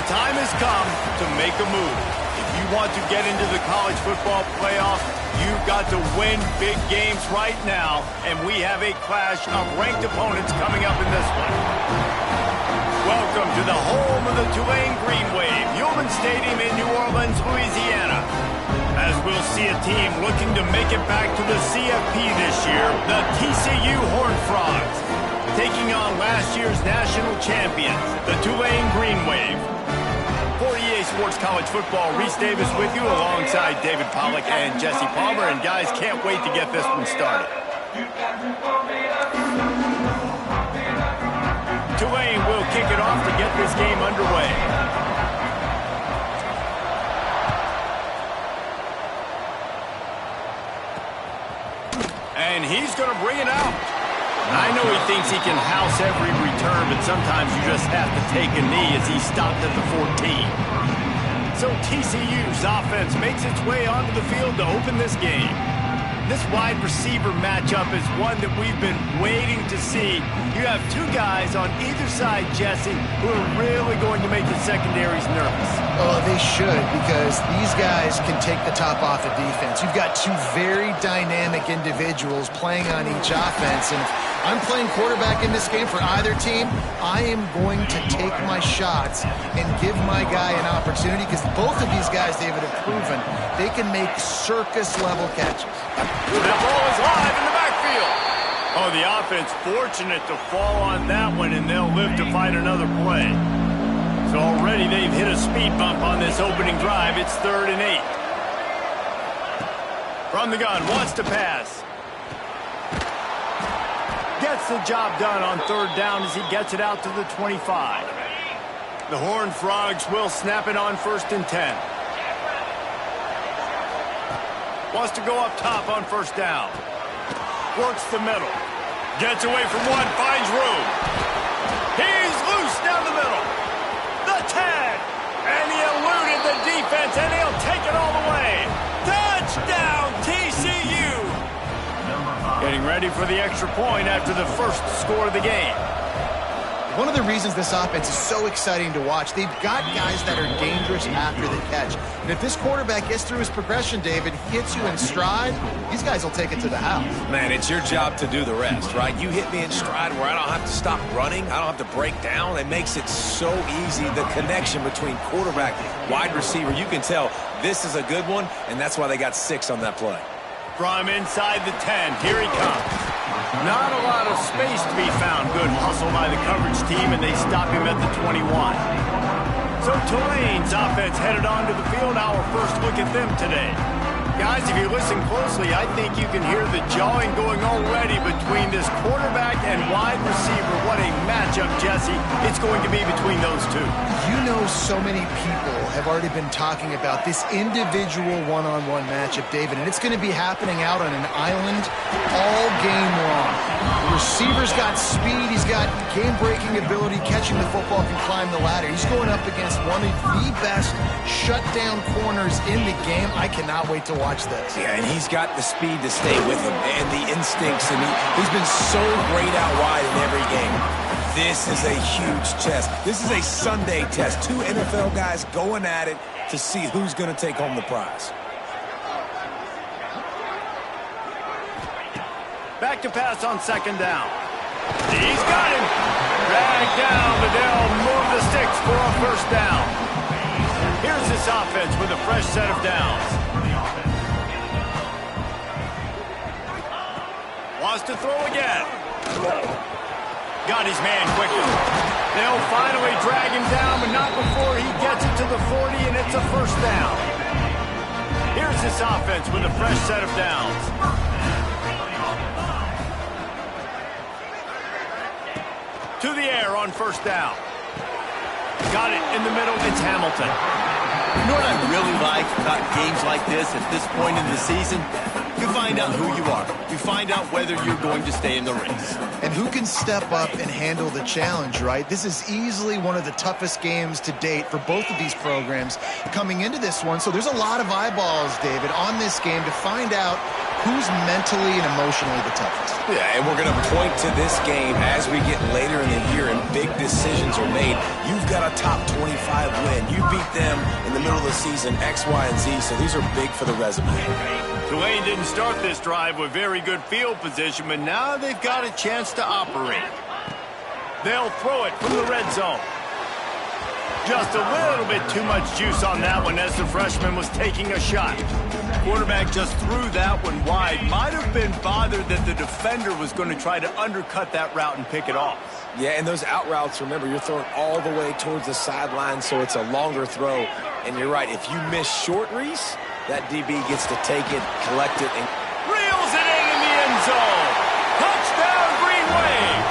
The time has come to make a move. If you want to get into the college football playoff, you've got to win big games right now, and we have a clash of ranked opponents coming up in this one. Welcome to the home of the Tulane Green Wave, Yulman Stadium in New Orleans, Louisiana. As we'll see a team looking to make it back to the CFP this year, the TCU Horned Frogs, taking on last year's national champions, the Tulane Green Wave. For EA Sports College Football, Reese Davis with you alongside David Pollack and Jesse Palmer. And guys, can't wait to get this one started. Tulane will kick it off to get this game underway. And he's going to bring it out. I know he thinks he can house every return, but sometimes you just have to take a knee as he stopped at the 14. So TCU's offense makes its way onto the field to open this game. This wide receiver matchup is one that we've been waiting to see. You have two guys on either side, Jesse, who are really going to make the secondaries nervous. Oh, they should, because these guys can take the top off of defense. You've got two very dynamic individuals playing on each offense, and if I'm playing quarterback in this game for either team, I am going to take my shots and give my guy an opportunity, because both of these guys, David, have proven they can make circus-level catches. That ball is live in the backfield. Oh, the offense fortunate to fall on that one, and they'll live to fight another play. So already they've hit a speed bump on this opening drive. It's 3rd and 8. From the gun, wants to pass. Gets the job done on 3rd down as he gets it out to the 25. The Horned Frogs will snap it on 1st and 10. Wants to go up top on 1st down. Works the middle. Gets away from one, finds room. He's loose down the middle. The tag. And he eluded the defense, and he'll take it all the way. Touchdown, TCU. Getting ready for the extra point after the first score of the game. One of the reasons this offense is so exciting to watch, they've got guys that are dangerous after the catch. And if this quarterback gets through his progression, David, hits you in stride, these guys will take it to the house. Man, it's your job to do the rest, right? You hit me in stride where I don't have to stop running. I don't have to break down. It makes it so easy. The connection between quarterback, wide receiver, you can tell this is a good one, and that's why they got 6 on that play. From inside the 10, here he comes. Not a lot of space to be found. Good hustle by the coverage team, and they stop him at the 21. So Tulane's offense headed onto the field. Our first look at them today. Guys, if you listen closely, I think you can hear the jawing going already between this quarterback and wide receiver. What a matchup, Jesse, it's going to be between those two. You know, so many people have already been talking about this individual one-on-one matchup, David, and it's going to be happening out on an island all game long. The receiver's got speed, he's got game-breaking ability, catching the football, can climb the ladder. He's going up against one of the best shutdown corners in the game. I cannot wait to watch this. Yeah, and he's got the speed to stay with him and the instincts, and he's been so great out wide in every game. This is a huge test. This is a Sunday test. 2 NFL guys going at it to see who's going to take home the prize. Back to pass on 2nd down. He's got him. Dragged down, but they'll move the sticks for a 1st down. Here's this offense with a fresh set of downs. Wants to throw again. Got his man quickly. They'll finally drag him down, but not before he gets it to the 40, and it's a 1st down. Here's this offense with a fresh set of downs. To the air on 1st down. Got it in the middle. It's Hamilton. You know what I really like about games like this at this point in the season? You find out who you are. You find out whether you're going to stay in the race. And who can step up and handle the challenge, right? This is easily one of the toughest games to date for both of these programs coming into this one. So there's a lot of eyeballs, David, on this game to find out who's mentally and emotionally the toughest. Yeah, and we're going to point to this game as we get later in the year and big decisions are made. You've got a top 25 win. You beat them in the middle of the season, X, Y, and Z, so these are big for the resume. Tulane didn't start this drive with very good field position, but now they've got a chance to operate. They'll throw it from the red zone. Just a little bit too much juice on that one as the freshman was taking a shot. Quarterback just threw that one wide. Might have been bothered that the defender was going to try to undercut that route and pick it off. Yeah, and those out routes, remember, you're throwing all the way towards the sideline, so it's a longer throw. And you're right, if you miss short, Reese, that DB gets to take it, collect it, and reels it in the end zone. Touchdown, Green Wave.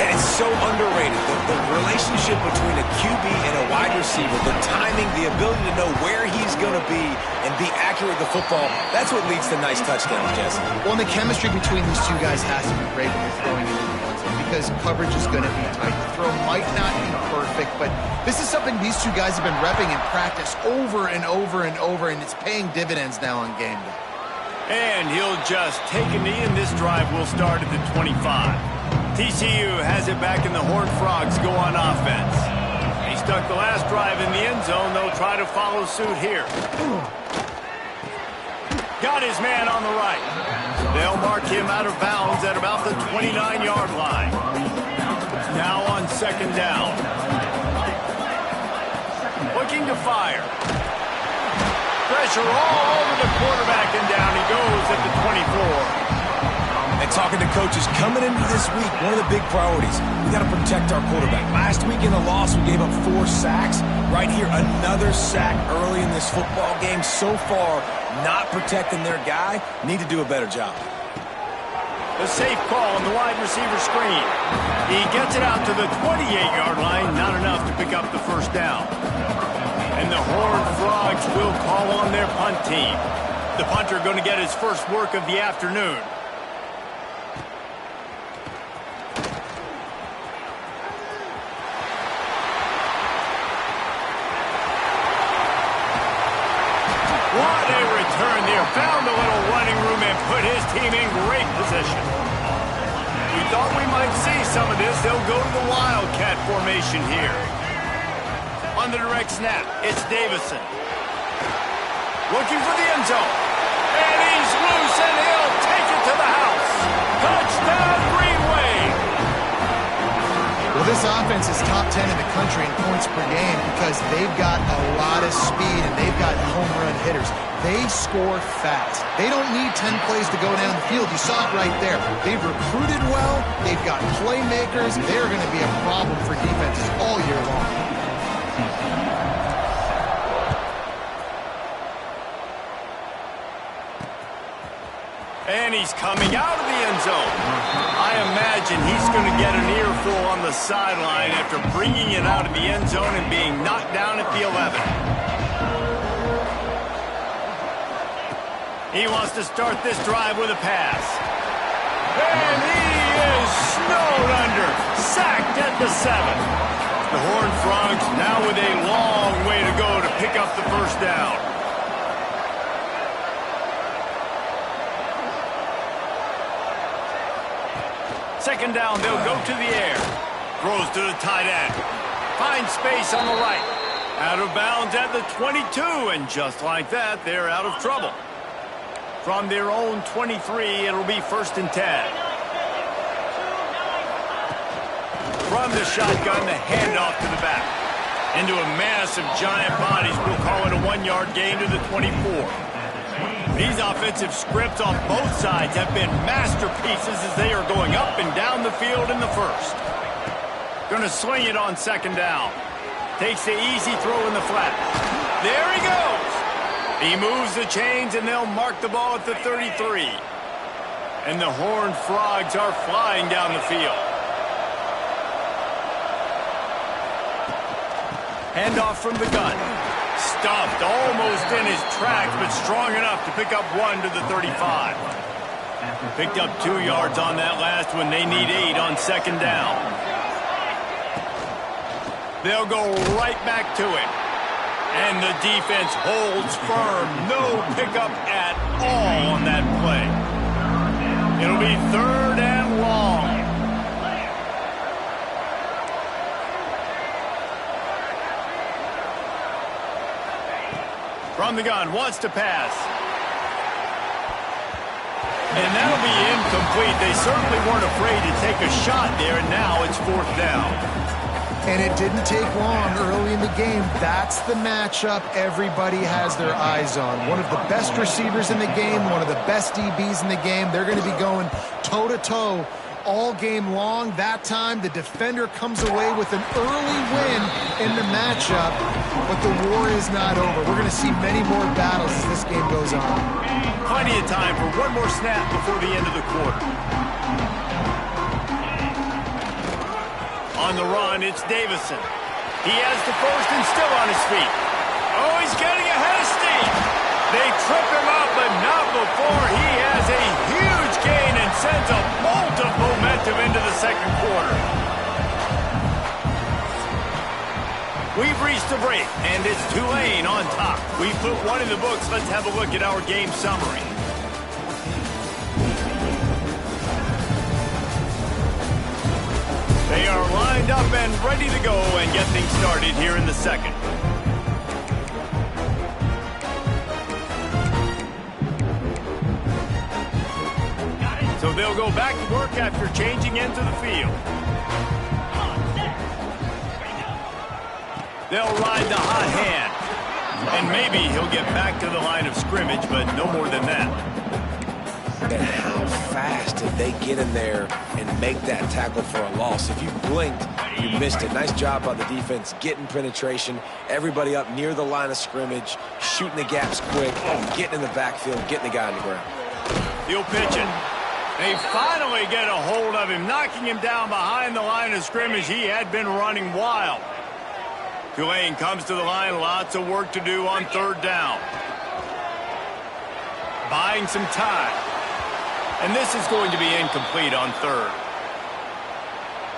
And it's so underrated. The relationship between a QB and a wide receiver, the timing, the ability to know where he's going to be and be accurate with the football, that's what leads to nice touchdowns, Jesse. Well, and the chemistry between these two guys has to be great when you're throwing into the end zone because coverage is going to be tight. The throw might not be perfect, but this is something these two guys have been repping in practice over and over and over, and it's paying dividends now on game day. And he'll just take a knee, and this drive will start at the 25. TCU has it back, and the Horned Frogs go on offense. He stuck the last drive in the end zone. They'll try to follow suit here. Got his man on the right. They'll mark him out of bounds at about the 29-yard line. Now on second down. Looking to fire. Pressure all over the quarterback, and down he goes at the 24. And talking to coaches coming into this week, one of the big priorities, we got to protect our quarterback. Last week in the loss, we gave up 4 sacks. Right here, another sack early in this football game. So far, not protecting their guy. Need to do a better job. A safe call on the wide receiver screen. He gets it out to the 28-yard line. Not enough to pick up the first down. And the Horned Frogs will call on their punt team. The punter going to get his first work of the afternoon. What a return there. Found a little running room and put his team in great position. We thought we might see some of this. They'll go to the Wildcat formation here. On the direct snap, it's Davison. Looking for the end zone. And he's loose, and he'll take it to the house. Touchdown, Green Wave. Well, this offense is top 10 in the country in points per game because they've got a lot of speed and they've got home run hitters. They score fast. They don't need 10 plays to go down the field. You saw it right there. They've recruited well. They've got playmakers. They're going to be a problem for defenses all year long. And he's coming out of the end zone. I imagine he's going to get an earful on the sideline after bringing it out of the end zone and being knocked down at the 11. He wants to start this drive with a pass. And he is snowed under. Sacked at the 7. The Horned Frogs now with a long way to go to pick up the first down. Second down, they'll go to the air. Throws to the tight end. Finds space on the right. Out of bounds at the 22, and just like that, they're out of trouble. From their own 23, it'll be 1st and 10. From the shotgun, the handoff to the back. Into a mass of giant bodies, we'll call it a 1-yard gain to the 24. These offensive scripts on both sides have been masterpieces as they are going up and down the field in the first. Going to swing it on second down. Takes the easy throw in the flat. There he goes. He moves the chains, and they'll mark the ball at the 33. And the Horned Frogs are flying down the field. Handoff from the gun. Stuffed almost in his tracks, but strong enough to pick up 1 to the 35. Picked up 2 yards on that last one. They need 8 on second down. They'll go right back to it. And the defense holds firm. No pickup at all on that play. It'll be 3rd and long. From the gun, wants to pass. And that'll be incomplete. They certainly weren't afraid to take a shot there, and now it's 4th down. And it didn't take long early in the game. That's the matchup everybody has their eyes on. One of the best receivers in the game, one of the best DBs in the game. They're going to be going toe-to-toe all game long. That time, the defender comes away with an early win in the matchup, but the war is not over. We're going to see many more battles as this game goes on. Plenty of time for one more snap before the end of the quarter. On the run, it's Davison. He has the first and still on his feet. Oh, he's getting ahead of steam. They trip him up, but not before he has a huge gain and sends a bolt of momentum into the second quarter. We've reached the break, and it's Tulane on top. We've put one in the books. Let's have a look at our game summary. They are lined up and ready to go and get things started here in the second. So they'll go back to work after changing into the field. They'll ride the hot hand. And maybe he'll get back to the line of scrimmage, but no more than that. And how fast did they get in there and make that tackle for a loss? If you blinked, you missed it. Nice job by the defense getting penetration. Everybody up near the line of scrimmage, shooting the gaps quick, getting in the backfield, getting the guy on the ground. He'll pitch it. They finally get a hold of him, knocking him down behind the line of scrimmage. He had been running wild. Tulane comes to the line. Lots of work to do on 3rd down. Buying some time. And this is going to be incomplete on 3rd.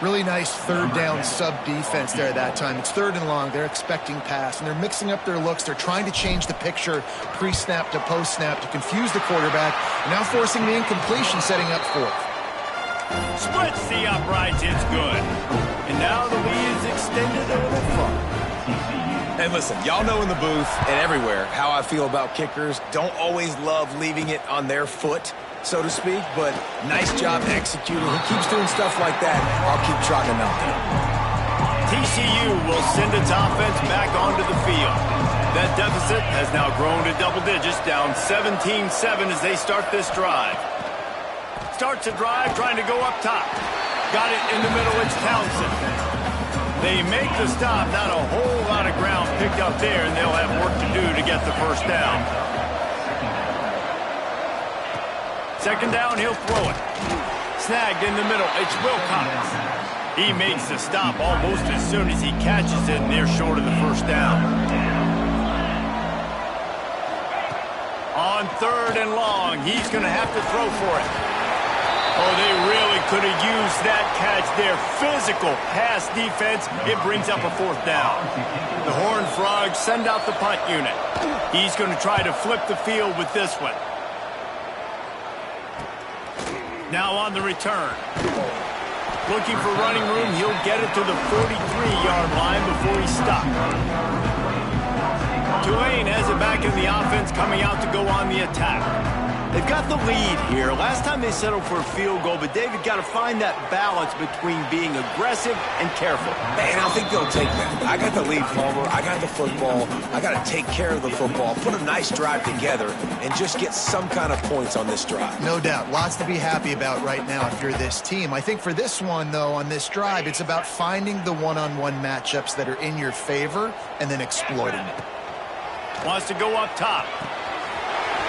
Really nice 3rd down sub-defense there that time. It's 3rd and long. They're expecting pass, and they're mixing up their looks. They're trying to change the picture pre-snap to post-snap to confuse the quarterback, and now forcing the incompletion, setting up 4th. Splits the uprights. It's good. And now the lead is extended a little far. And listen, y'all know in the booth and everywhere how I feel about kickers. Don't always love leaving it on their foot, so to speak, but nice job executing. He keeps doing stuff like that. I'll keep trotting him out there. TCU will send its offense back onto the field. That deficit has now grown to double digits, down 17-7 as they start this drive. Starts a drive trying to go up top. Got it in the middle, it's Townsend. They make the stop, not a whole lot of ground picked up there, and they'll have work to do to get the 1st down. 2nd down, he'll throw it. Snagged in the middle, it's Wilcox. He makes the stop almost as soon as he catches it, and they're short of the 1st down. On 3rd and long, he's going to have to throw for it. Oh, they really could have used that catch there. Physical pass defense. It brings up a 4th down. The Horned Frogs send out the punt unit. He's going to try to flip the field with this one. Now on the return. Looking for running room. He'll get it to the 43-yard line before he's stopped. Tulane has it back in the offense, coming out to go on the attack. They've got the lead here. Last time they settled for a field goal, but David got to find that balance between being aggressive and careful. Man, I think they'll take that. I got the lead, Palmer. I got the football. I got to take care of the football, put a nice drive together, and just get some kind of points on this drive. No doubt. Lots to be happy about right now if you're this team. I think for this one, though, on this drive, it's about finding the one-on-one matchups that are in your favor and then exploiting it. Wants to go up top.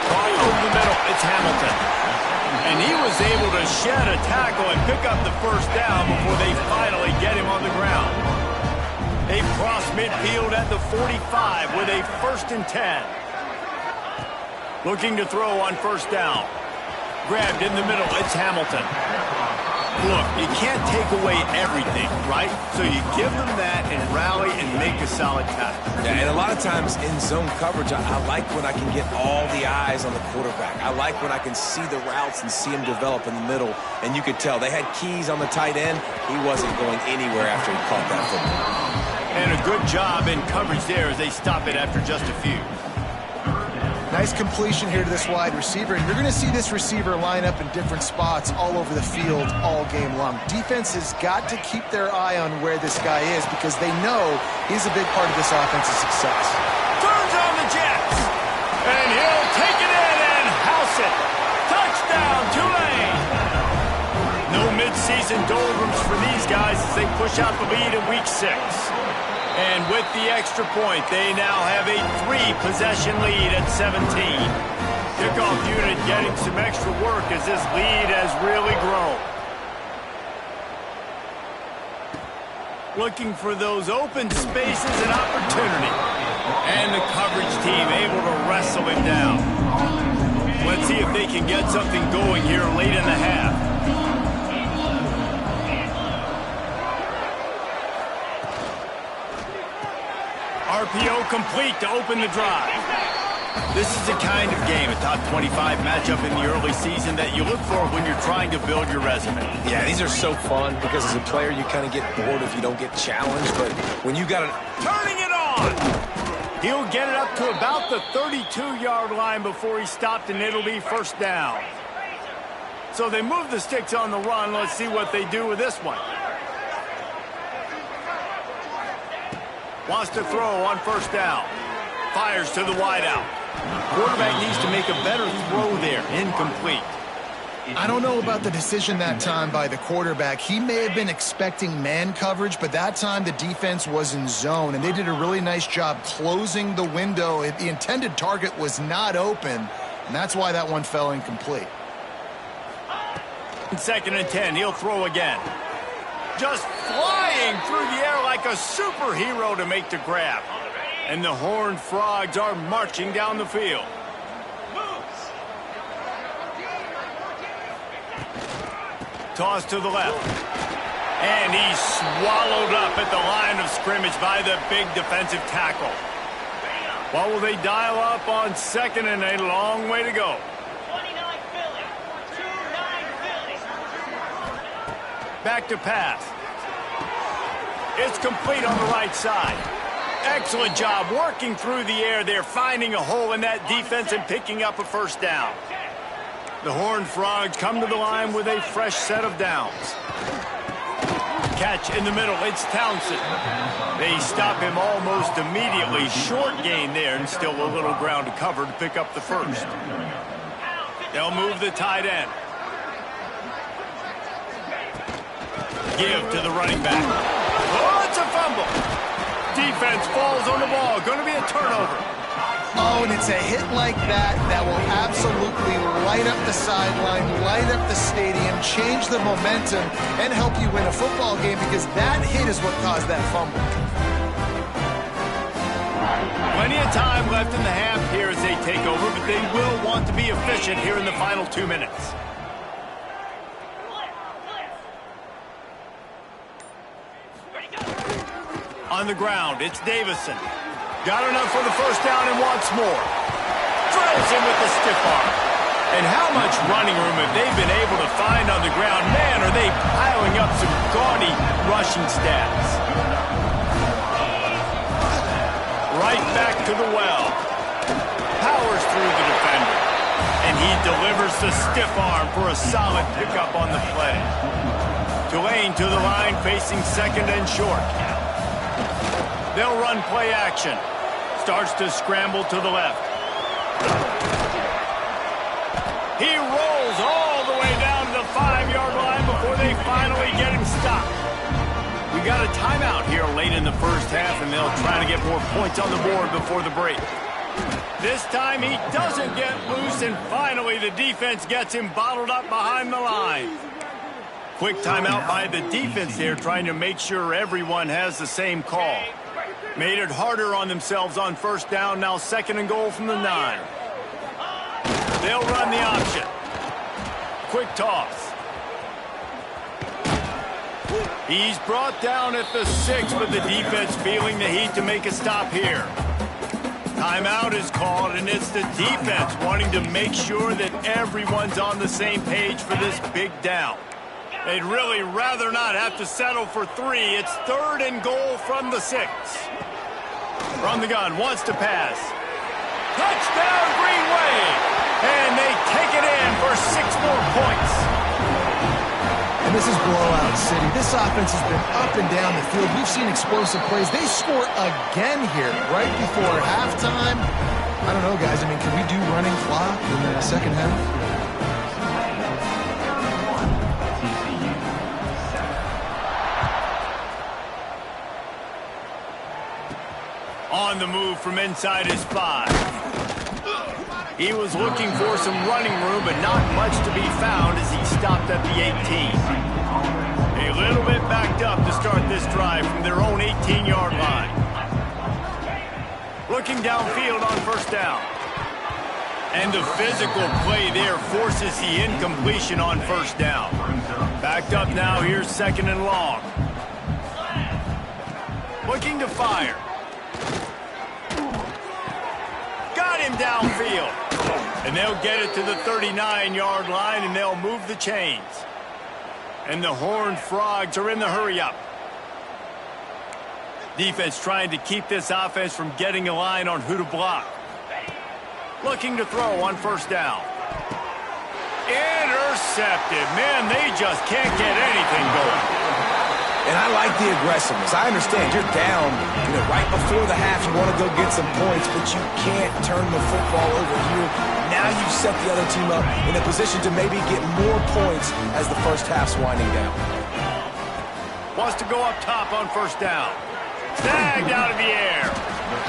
Right over the middle, it's Hamilton. And he was able to shed a tackle and pick up the 1st down before they finally get him on the ground. They've crossed midfield at the 45 with a 1st and 10. Looking to throw on 1st down. Grabbed in the middle, it's Hamilton. Look, you can't take away everything, right? So you give them that and rally and make a solid tackle. Yeah, and a lot of times in zone coverage, I like when I can get all the eyes on the quarterback. I like when I can see the routes and see him develop in the middle. And you could tell they had keys on the tight end. He wasn't going anywhere after he caught that football. And a good job in coverage there as they stop it after just a few. Nice completion here to this wide receiver, and you're going to see this receiver line up in different spots all over the field all game long. Defense has got to keep their eye on where this guy is because they know he's a big part of this offense's success. Turns on the Jets, and he'll take it in and house it. Touchdown, Tulane. No midseason doldrums for these guys as they push out the lead in Week 6. And with the extra point, they now have a 3-possession lead at 17. Kickoff unit getting some extra work as this lead has really grown. Looking for those open spaces and opportunity. And the coverage team able to wrestle him down. Let's see if they can get something going here late in the half. RPO complete to open the drive. This is the kind of game, a top 25 matchup in the early season that you look for when you're trying to build your resume. Yeah, these are so fun because as a player you kind of get bored if you don't get challenged, but when you got Turning it on! He'll get it up to about the 32-yard line before he stopped, and it'll be first down. So they move the sticks on the run. Let's see what they do with this one. Wants to throw on first down. Fires to the wideout. Quarterback needs to make a better throw there. Incomplete. I don't know about the decision that time by the quarterback. He may have been expecting man coverage, but that time the defense was in zone, and they did a really nice job closing the window. The intended target was not open, and that's why that one fell incomplete. 2nd and 10. He'll throw again. Just flying through the air like a superhero to make the grab. And the Horned Frogs are marching down the field. Toss to the left. And he's swallowed up at the line of scrimmage by the big defensive tackle. What will they dial up on 2nd and a long way to go? Back to pass. It's complete on the right side. Excellent job working through the air there, finding a hole in that defense and picking up a first down. The Horned Frogs come to the line with a fresh set of downs. Catch in the middle, it's Townsend. They stop him almost immediately. Short gain there and still a little ground to cover to pick up the first. They'll move the tight end. Give to the running back. Oh, it's a fumble. Defense falls on the ball. Going to be a turnover. Oh, and it's a hit like that that will absolutely light up the sideline, light up the stadium, change the momentum, and help you win a football game because that hit is what caused that fumble. Plenty of time left in the half here as they take over, but they will want to be efficient here in the final 2 minutes. On the ground, it's Davison. Got enough for the first down and wants more. Drills him with the stiff arm. And how much running room have they been able to find on the ground? Man, are they piling up some gaudy rushing stats. Right back to the well. Powers through the defender. And he delivers the stiff arm for a solid pickup on the play. Tulane to the line, facing 2nd and short. They'll run play action. Starts to scramble to the left. He rolls all the way down to the 5-yard line before they finally get him stopped. We got a timeout here late in the first half, and they'll try to get more points on the board before the break. This time he doesn't get loose, and finally the defense gets him bottled up behind the line. Quick timeout by the defense there, trying to make sure everyone has the same call. Made it harder on themselves on first down, now 2nd and goal from the 9. They'll run the option. Quick toss. He's brought down at the 6, but the defense feeling the heat to make a stop here. Timeout is called, and it's the defense wanting to make sure that everyone's on the same page for this big down. They'd really rather not have to settle for 3. It's 3rd and goal from the 6. From the gun, wants to pass. Touchdown, Green Wave! And they take it in for 6 more points. And this is blowout city. This offense has been up and down the field. We've seen explosive plays. They score again here right before halftime. I don't know, guys. I mean, can we do running clock in the second half? On the move from inside his 5. He was looking for some running room, but not much to be found as he stopped at the 18. A little bit backed up to start this drive from their own 18-yard line. Looking downfield on first down. And the physical play there forces the incompletion on first down. Backed up now, here's 2nd and long. Looking to fire. Got him downfield. And they'll get it to the 39-yard line, and they'll move the chains. And the Horned Frogs are in the hurry-up. Defense trying to keep this offense from getting a line on who to block. Looking to throw on first down. Intercepted. Man, they just can't get anything going. And I like the aggressiveness. I understand you're down, right before the half. You want to go get some points, but you can't turn the football over here. Now you've set the other team up in a position to maybe get more points as the first half's winding down. Wants to go up top on first down. Snagged out of the air.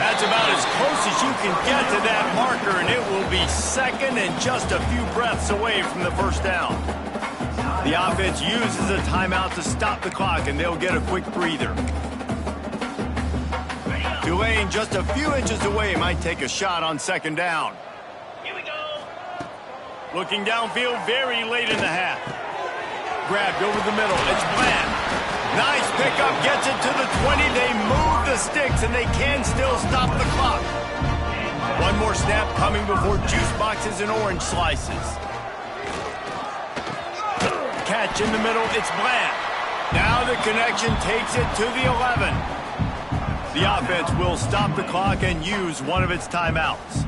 That's about as close as you can get to that marker, and it will be 2nd and just a few breaths away from the first down. The offense uses a timeout to stop the clock, and they'll get a quick breather. Tulane just a few inches away might take a shot on 2nd down. Here we go. Looking downfield very late in the half. Grabbed over the middle. It's Bland. Nice pickup. Gets it to the 20. They move the sticks, and they can still stop the clock. One more snap coming before juice boxes and orange slices. Catch in the middle, it's Bland. Now the connection takes it to the 11. The offense will stop the clock and use one of its timeouts.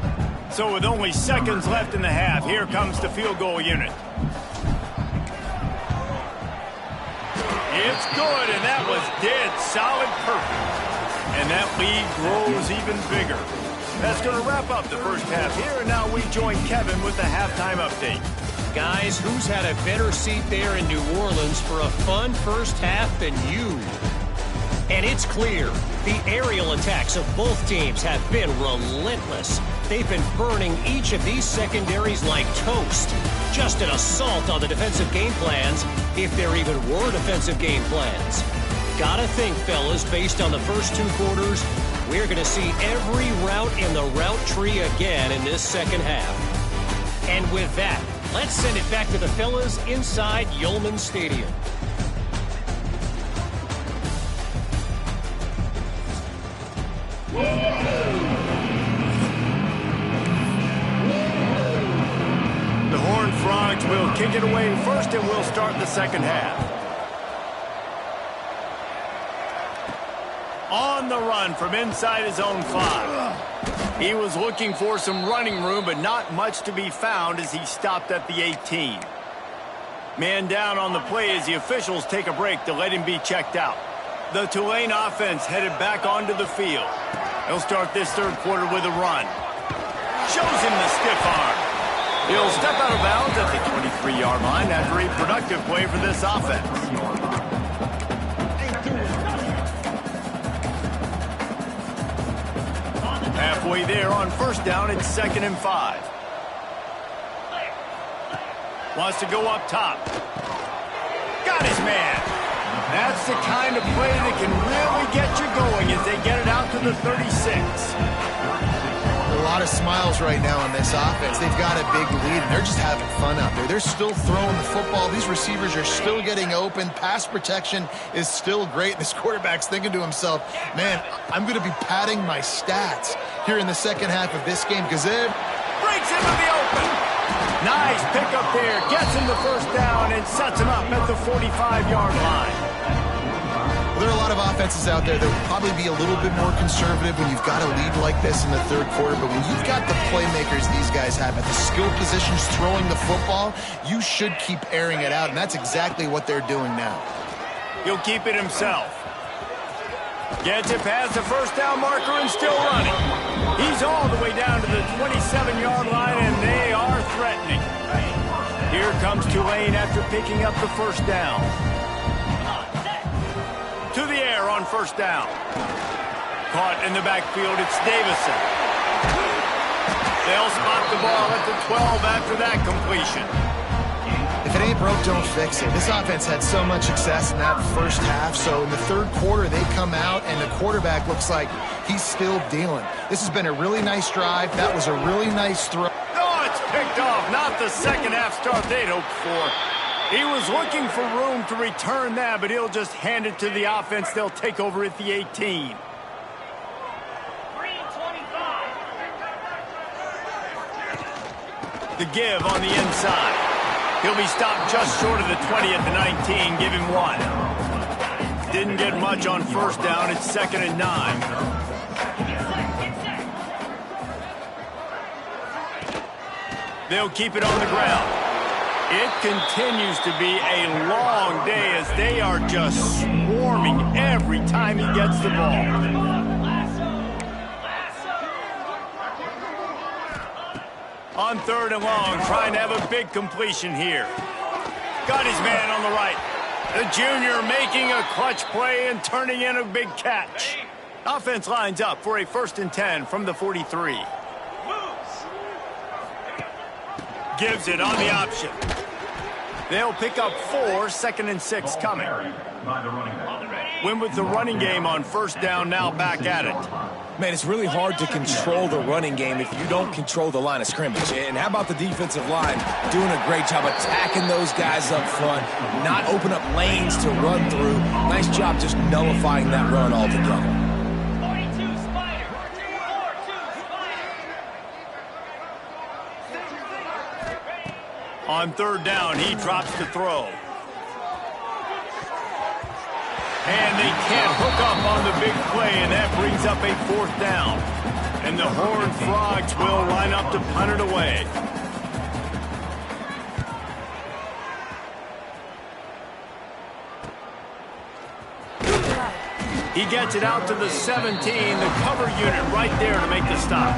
So with only seconds left in the half, here comes the field goal unit. It's good, and that was dead solid perfect. And that lead grows even bigger. That's going to wrap up the first half here, and now we join Kevin with the halftime update. Guys, who's had a better seat there in New Orleans for a fun first half than you? And it's clear, the aerial attacks of both teams have been relentless. They've been burning each of these secondaries like toast. Just an assault on the defensive game plans, if there even were defensive game plans. Gotta think, fellas, based on the first 2 quarters, we're going to see every route in the route tree again in this second half. And with that, let's send it back to the fellas inside Yulman Stadium. The Horned Frogs will kick it away first, and we'll start the second half. On the run from inside his own 5. He was looking for some running room, but not much to be found as he stopped at the 18. Man down on the play as the officials take a break to let him be checked out. The Tulane offense headed back onto the field. They'll start this third quarter with a run. Shows him the stiff arm. He'll step out of bounds at the 23-yard line after a productive play for this offense. Halfway there on first down, it's 2nd and 5. Wants to go up top. Got his man. That's the kind of play that can really get you going as they get it out to the 36. A lot of smiles right now on this offense. They've got a big lead, and they're just having fun out there. They're still throwing the football. These receivers are still getting open. Pass protection is still great. This quarterback's thinking to himself, man, I'm going to be padding my stats here in the second half of this game because it breaks into the open. Nice pickup there. Gets him the first down and sets him up at the 45-yard line. There are a lot of offenses out there that will probably be a little bit more conservative when you've got a lead like this in the third quarter. But when you've got the playmakers these guys have at the skill positions throwing the football, you should keep airing it out. And that's exactly what they're doing now. He'll keep it himself. Gets it past the first down marker and still running. He's all the way down to the 27-yard line, and they are threatening. Here comes Tulane after picking up the first down. To the air on first down. Caught in the backfield, it's Davison. They'll spot the ball at the 12 after that completion. If it ain't broke, don't fix it. This offense had so much success in that first half, so in the third quarter they come out and the quarterback looks like he's still dealing. This has been a really nice drive. That was a really nice throw. Oh, it's picked off. Not the second half start they'd hoped for. He was looking for room to return that, but he'll just hand it to the offense. They'll take over at the 18. The give on the inside. He'll be stopped just short of the 20 at the 19. Give him one. Didn't get much on first down. It's 2nd and 9. They'll keep it on the ground. It continues to be a long day as they are just swarming every time he gets the ball. On 3rd and long, trying to have a big completion here. Got his man on the right. The junior making a clutch play and turning in a big catch. Offense lines up for a 1st and 10 from the 43. Gives it on the option. They'll pick up 4, 2nd and 6 coming. Win with the running game on first down, now back at it. Man, it's really hard to control the running game if you don't control the line of scrimmage. And how about the defensive line doing a great job attacking those guys up front, not open up lanes to run through. Nice job just nullifying that run altogether. On 3rd down, he drops the throw. And they can't hook up on the big play, and that brings up a 4th down. And the Horned Frogs will line up to punt it away. He gets it out to the 17, the cover unit right there to make the stop.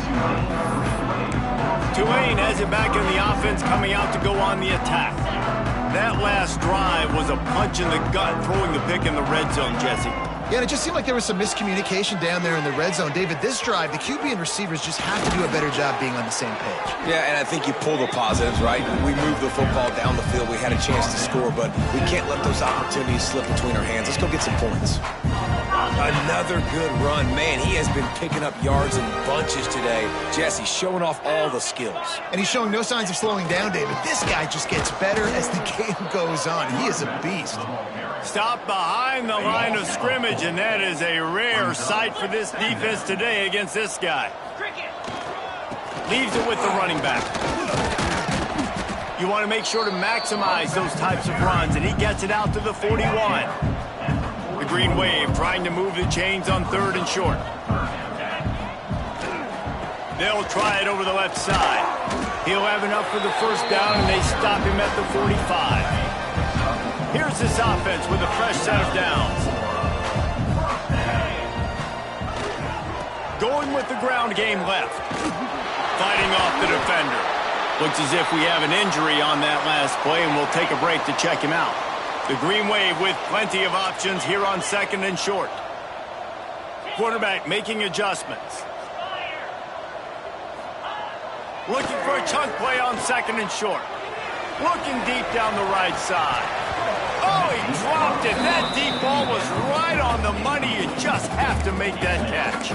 Tulane has it back in the offense, coming out to go on the attack. That last drive was a punch in the gut, throwing the pick in the red zone, Jesse. Yeah, and it just seemed like there was some miscommunication down there in the red zone. David, this drive, the QB and receivers just have to do a better job being on the same page. Yeah, and I think you pull the positives, right? We moved the football down the field. We had a chance to score, but we can't let those opportunities slip between our hands. Let's go get some points. Another good run. Man, he has been picking up yards in bunches today. Jesse showing off all the skills. And he's showing no signs of slowing down, David. This guy just gets better as the game goes on. He is a beast. Stop behind the line of scrimmage, and that is a rare sight for this defense today against this guy. Leaves it with the running back. You want to make sure to maximize those types of runs, and he gets it out to the 41. The Green Wave trying to move the chains on 3rd and short. They'll try it over the left side. He'll have enough for the first down, and they stop him at the 45. Here's this offense with a fresh set of downs. Going with the ground game left. Fighting off the defender. Looks as if we have an injury on that last play, and we'll take a break to check him out. The Green Wave with plenty of options here on 2nd and short. Quarterback making adjustments. Looking for a chunk play on 2nd and short. Looking deep down the right side. Oh, he dropped it. That deep ball was right on the money. You just have to make that catch.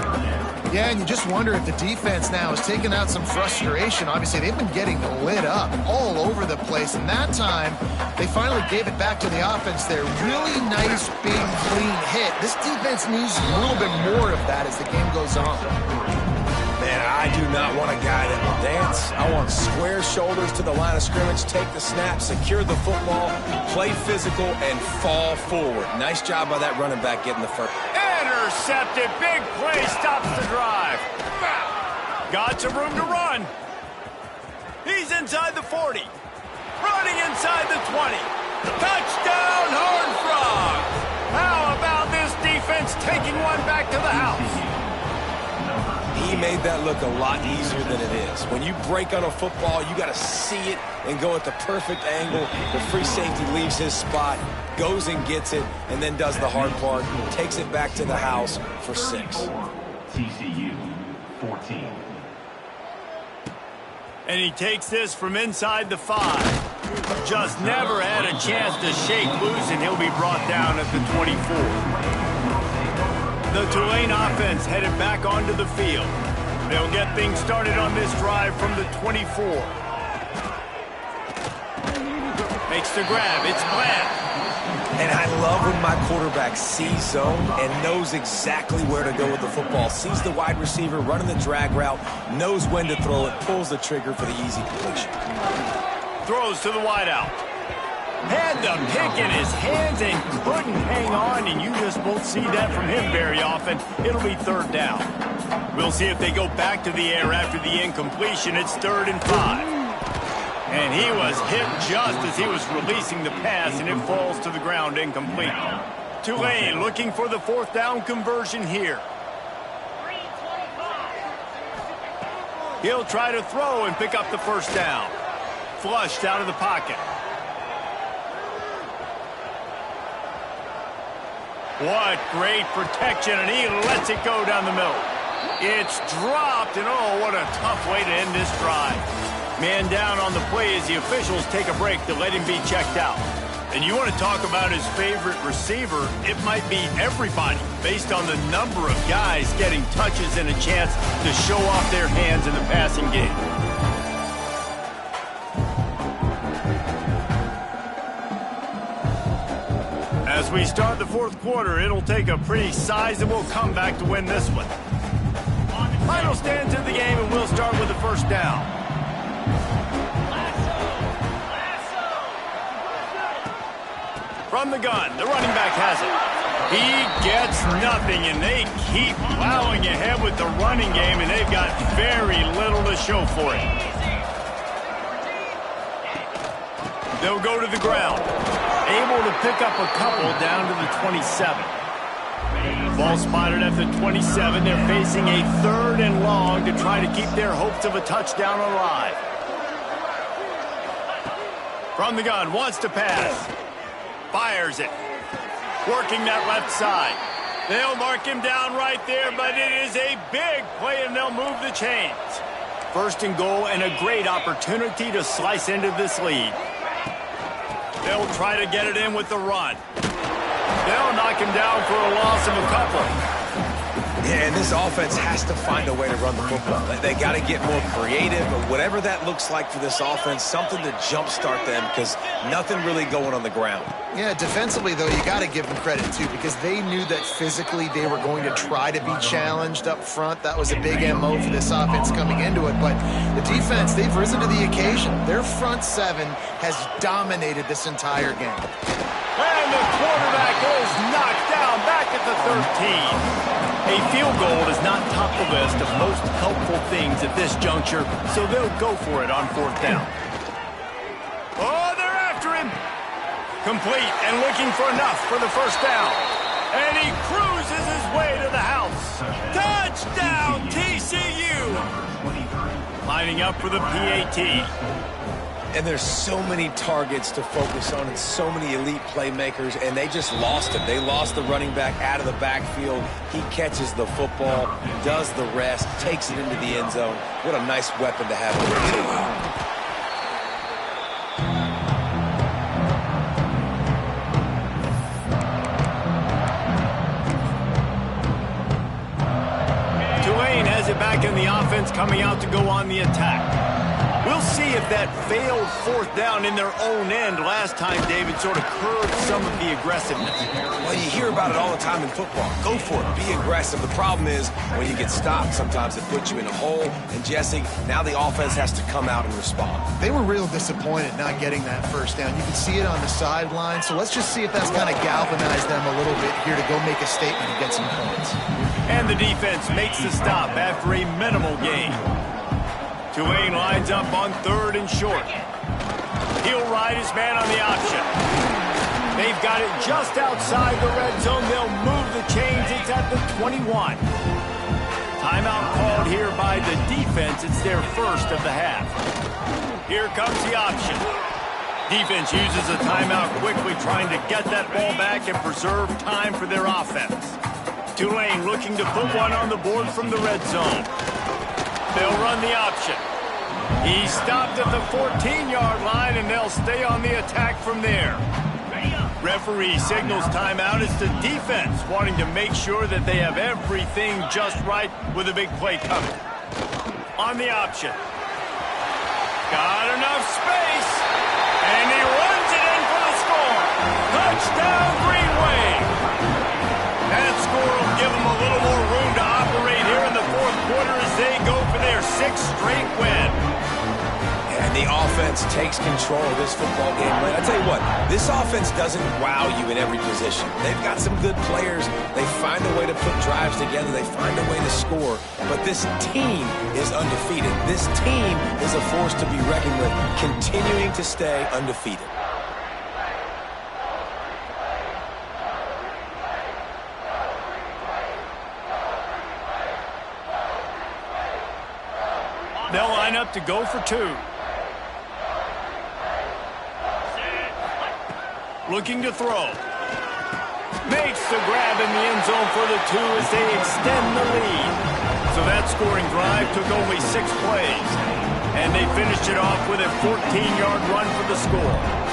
Yeah, and you just wonder if the defense now has taken out some frustration. Obviously, they've been getting lit up all over the place, and that time they finally gave it back to the offense there. Really nice, big, clean hit. This defense needs a little bit more of that as the game goes on. Man, I do not want a guy that will dance. I want square shoulders to the line of scrimmage, take the snap, secure the football, play physical, and fall forward. Nice job by that running back getting the first. Intercepted. Big play stops the drive. Got some room to run. He's inside the 40. Running inside the 20. Touchdown, Horned Frogs. How about this defense taking one back to the house? He made that look a lot easier than it is. When you break on a football, you got to see it and go at the perfect angle. The free safety leaves his spot, goes and gets it, and then does the hard part, takes it back to the house for 6. TCU 14. And he takes this from inside the 5. Just never had a chance to shake loose, and he'll be brought down at the 24. The Tulane offense headed back onto the field. They'll get things started on this drive from the 24. Makes the grab. It's Bland. And I love when my quarterback sees zone and knows exactly where to go with the football. Sees the wide receiver running the drag route, knows when to throw it, pulls the trigger for the easy completion. Throws to the wideout. Had the pick in his hands and couldn't hang on, and you just won't see that from him very often. It'll be 3rd down. We'll see if they go back to the air after the incompletion. It's 3rd and 5. And he was hit just as he was releasing the pass, and it falls to the ground incomplete. Tulane looking for the 4th down conversion here. He'll try to throw and pick up the 1st down. Flushed out of the pocket. What great protection, and he lets it go down the middle. It's dropped, and oh, what a tough way to end this drive. Man down on the play as the officials take a break to let him be checked out. And you want to talk about his favorite receiver, it might be everybody, based on the number of guys getting touches and a chance to show off their hands in the passing game. As we start the 4th quarter, it'll take a pretty sizable comeback to win this one. Final stands in the game, and we'll start with the 1st down. From the gun, the running back has it. He gets nothing, and they keep plowing ahead with the running game, and they've got very little to show for it. They'll go to the ground. Able to pick up a couple down to the 27. Ball spotted at the 27. They're facing a 3rd and long to try to keep their hopes of a touchdown alive. From the gun, wants to pass. Fires it. Working that left side. They'll mark him down right there, but it is a big play, and they'll move the chains. 1st and goal, and a great opportunity to slice into this lead. They'll try to get it in with the run. They'll knock him down for a loss of a couple. Yeah, and this offense has to find a way to run the football. They got to get more creative, or whatever that looks like for this offense, something to jumpstart them, because nothing really going on the ground. Yeah, defensively, though, you got to give them credit, too, because they knew that physically they were going to try to be challenged up front. That was a big MO for this offense coming into it. But the defense, they've risen to the occasion. Their front 7 has dominated this entire game. And the quarterback is knocked down back at the 13. A field goal does not top the list of most helpful things at this juncture, so they'll go for it on 4th down. Oh, they're after him. Complete and looking for enough for the 1st down. And he cruises his way to the house. Touchdown, TCU! Lining up for the PAT. And there's so many targets to focus on and so many elite playmakers, and they just lost him. They lost the running back out of the backfield. He catches the football, does the rest, takes it into the end zone. What a nice weapon to have there, too. Tulane defense coming out to go on the attack. We'll see if that failed fourth down in their own end last time, David, sort of curbed some of the aggressiveness. Well, you hear about it all the time in football. Go for it. Be aggressive. The problem is when you get stopped, sometimes it puts you in a hole. And, Jesse, now the offense has to come out and respond. They were real disappointed not getting that first down. You can see it on the sideline. So let's just see if that's kind of galvanized them a little bit here to go make a statement and get some points. And the defense makes the stop after a minimal gain. Tulane lines up on 3rd and short. He'll ride his man on the option. They've got it just outside the red zone. They'll move the chains. It's at the 21. Timeout called here by the defense. It's their first of the half. Here comes the option. Defense uses a timeout quickly, trying to get that ball back and preserve time for their offense. Tulane looking to put one on the board from the red zone. They'll run the option. He stopped at the 14-yard line, and they'll stay on the attack from there. Referee signals timeout. It's the defense wanting to make sure that they have everything just right with a big play coming. On the option. Got enough space, and he runs it in for the score. Touchdown, Green Wave. That score will give them a little more room to operate here in the fourth quarter as they go for their 6th straight win. And the offense takes control of this football game. I tell you what, this offense doesn't wow you in every position. They've got some good players. They find a way to put drives together. They find a way to score. But this team is undefeated. This team is a force to be reckoned with, continuing to stay undefeated. They'll line up to go for 2. Looking to throw. Makes the grab in the end zone for the 2 as they extend the lead. So that scoring drive took only 6 plays. And they finished it off with a 14-yard run for the score.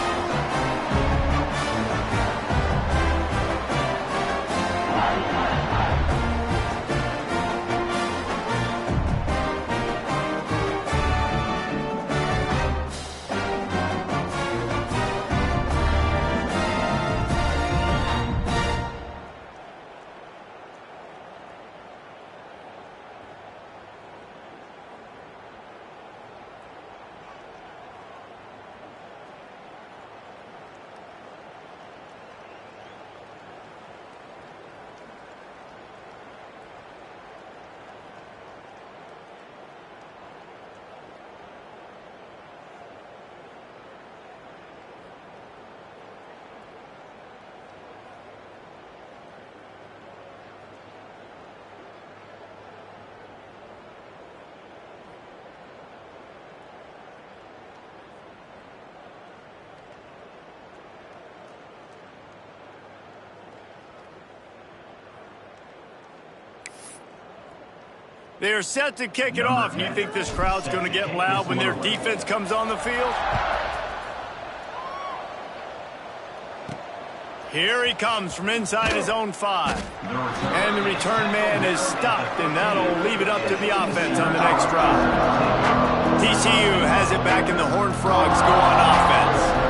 They are set to kick it off. You think this crowd's going to get loud when their defense comes on the field? Here he comes from inside his own 5. And the return man is stopped, and that'll leave it up to the offense on the next drive. TCU has it back, and the Horned Frogs go on offense.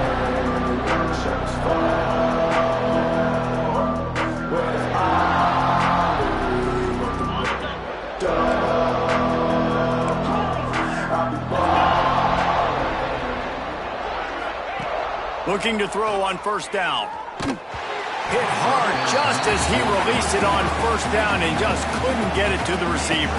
Looking to throw on first down. Hit hard just as he released it on first down and just couldn't get it to the receiver.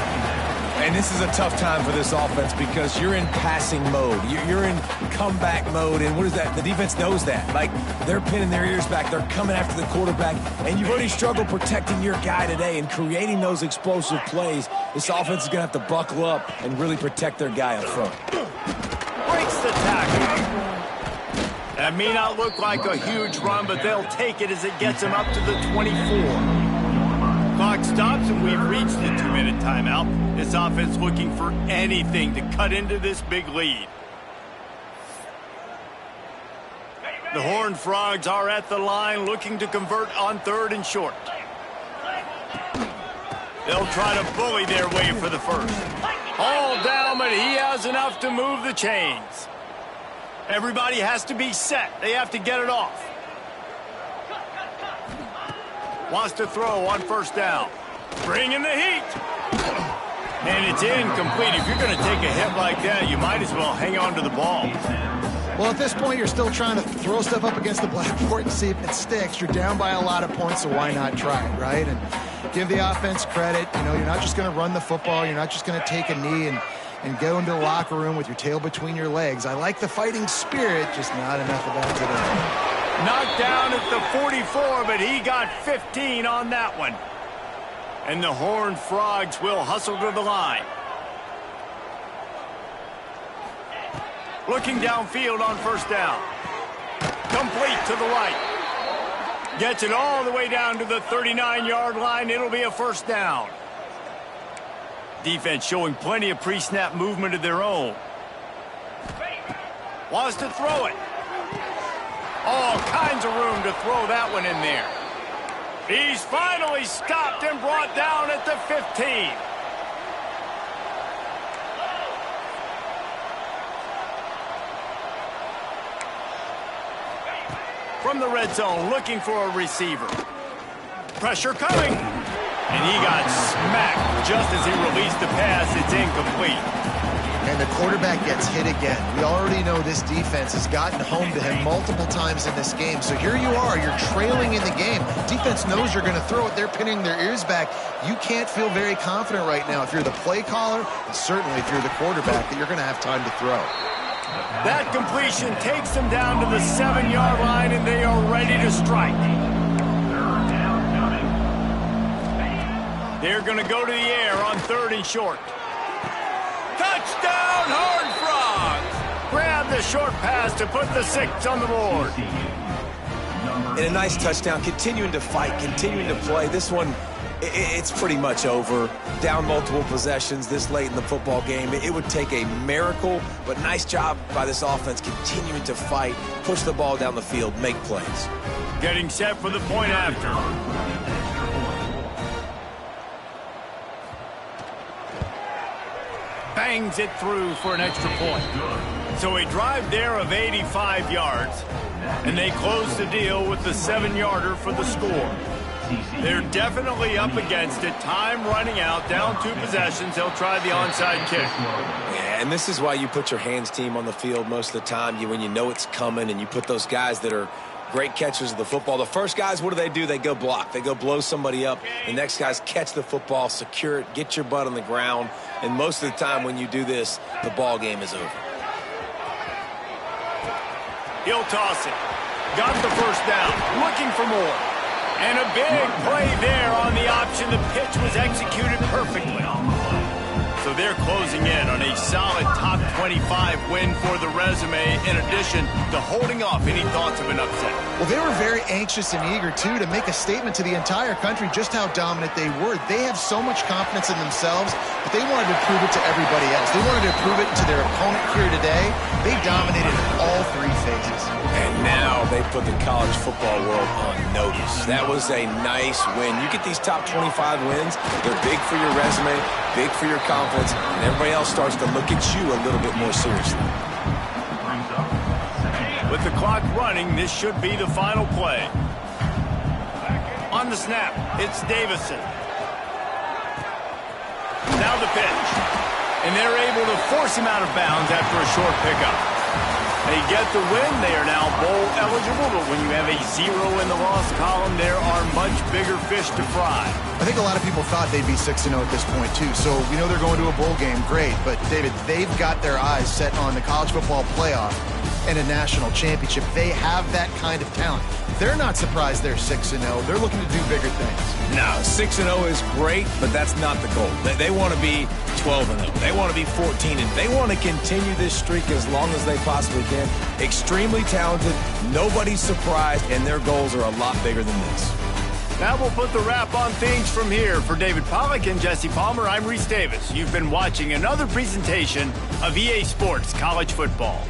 And this is a tough time for this offense because you're in passing mode. You're in comeback mode, and what is that? The defense knows that. Like, they're pinning their ears back. They're coming after the quarterback, and you've already struggled protecting your guy today and creating those explosive plays. This offense is going to have to buckle up and really protect their guy up front. Breaks the tackle. That may not look like a huge run, but they'll take it as it gets them up to the 24. Clock stops, and we've reached the 2-minute timeout. This offense looking for anything to cut into this big lead. The Horned Frogs are at the line looking to convert on 3rd and short. They'll try to bully their way for the first. All down, but he has enough to move the chains. Everybody has to be set. They have to get it off. Wants to throw on first down. Bring in the heat. And it's incomplete. If you're going to take a hit like that, you might as well hang on to the ball. Well, at this point, you're still trying to throw stuff up against the blackboard and see if it sticks. You're down by a lot of points, so why not try it, right? And give the offense credit. You know, you're not just going to run the football. You're not just going to take a knee and go into the locker room with your tail between your legs. I like the fighting spirit, just not enough of that today. Knocked down at the 44, but he got 15 on that one. And the Horned Frogs will hustle to the line. Looking downfield on first down. Complete to the right. Gets it all the way down to the 39-yard line. It'll be a first down. Defense showing plenty of pre-snap movement of their own. Wants to throw it. All kinds of room to throw that one in there. He's finally stopped and brought down at the 15. From the red zone, looking for a receiver. Pressure coming. And he got smacked just as he released the pass. It's incomplete. And the quarterback gets hit again. We already know this defense has gotten home to him multiple times in this game. So here you are, you're trailing in the game. Defense knows you're going to throw it. They're pinning their ears back. You can't feel very confident right now if you're the play caller, and certainly if you're the quarterback, that you're going to have time to throw. That completion takes them down to the 7-yard line, and they are ready to strike. They're going to go to the air on 3rd and short. Touchdown, Horned Frogs! Grab the short pass to put the 6 on the board. And a nice touchdown, continuing to fight, continuing to play. This one, it's pretty much over. Down multiple possessions this late in the football game. It would take a miracle, but nice job by this offense continuing to fight, push the ball down the field, make plays. Getting set for the point after. Bangs it through for an extra point. So a drive there of 85 yards, and they close the deal with the 7-yarder for the score. They're definitely up against it. Time running out, down 2 possessions. They'll try the onside kick. Yeah, and this is why you put your hands team on the field most of the time. When you know it's coming, and you put those guys that are great catchers of the football. The first guys, what do? They go block. They go blow somebody up. The next guys catch the football, secure it, get your butt on the ground. And most of the time when you do this, the ball game is over. He'll toss it. Got the first down. Looking for more. And a big play there on the option. The pitch was executed perfectly. So they're closing in on a solid top 25 win for the resume, in addition to holding off any thoughts of an upset. Well, they were very anxious and eager, too, to make a statement to the entire country just how dominant they were. They have so much confidence in themselves, but they wanted to prove it to everybody else. They wanted to prove it to their opponent here today. They dominated in all 3 phases. And now they put the college football world on notice. That was a nice win. You get these top 25 wins, they're big for your resume, big for your confidence, and everybody else starts to look at you a little bit more seriously. With the clock running, this should be the final play. On the snap, it's Davison. Now the pitch. And they're able to force him out of bounds after a short pickup. They get the win. They are now bowl eligible, but when you have a 0 in the loss column, there are much bigger fish to fry. I think a lot of people thought they'd be 6-0 at this point, too. So we know they're going to a bowl game. Great. But, David, they've got their eyes set on the college football playoff and a national championship. They have that kind of talent. They're not surprised they're 6-0. They're looking to do bigger things. No, 6-0 is great, but that's not the goal. They want to be 12-0. They want to be 14-0. They want to continue this streak as long as they possibly can. Extremely talented. Nobody's surprised, and their goals are a lot bigger than this. That will put the wrap on things from here. For David Pollack and Jesse Palmer, I'm Reese Davis. You've been watching another presentation of EA Sports College Football.